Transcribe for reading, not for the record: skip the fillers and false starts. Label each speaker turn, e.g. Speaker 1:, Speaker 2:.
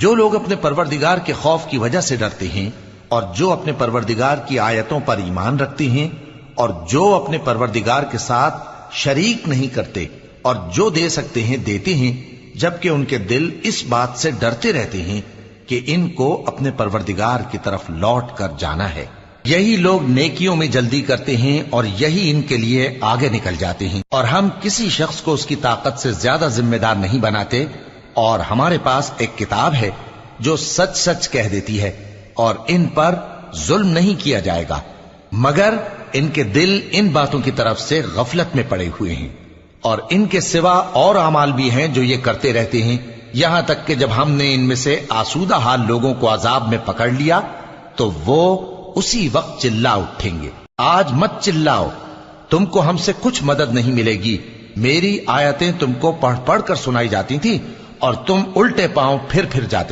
Speaker 1: جو لوگ اپنے پروردگار کے خوف کی وجہ سے ڈرتے ہیں اور جو اپنے پروردگار کی آیتوں پر ایمان رکھتے ہیں اور جو اپنے پروردگار کے ساتھ شریک نہیں کرتے اور جو دے سکتے ہیں دیتے ہیں، جبکہ ان کے دل اس بات سے ڈرتے رہتے ہیں کہ ان کو اپنے پروردگار کی طرف لوٹ کر جانا ہے، یہی لوگ نیکیوں میں جلدی کرتے ہیں اور یہی ان کے لیے آگے نکل جاتے ہیں۔ اور ہم کسی شخص کو اس کی طاقت سے زیادہ ذمہ دار نہیں بناتے، اور ہمارے پاس ایک کتاب ہے جو سچ سچ کہہ دیتی ہے، اور ان پر ظلم نہیں کیا جائے گا، مگر ان کے دل ان باتوں کی طرف سے غفلت میں پڑے ہوئے ہیں۔ اور ان کے سوا اور اعمال بھی ہیں جو یہ کرتے رہتے ہیں، یہاں تک کہ جب ہم نے ان میں سے آسودہ حال لوگوں کو عذاب میں پکڑ لیا تو وہ اسی وقت چلا اٹھیں گے۔ آج مت چلاؤ، تم کو ہم سے کچھ مدد نہیں ملے گی، میری آیتیں تم کو پڑھ پڑھ کر سنائی جاتی تھی اور تم الٹے پاؤں پھر جاتے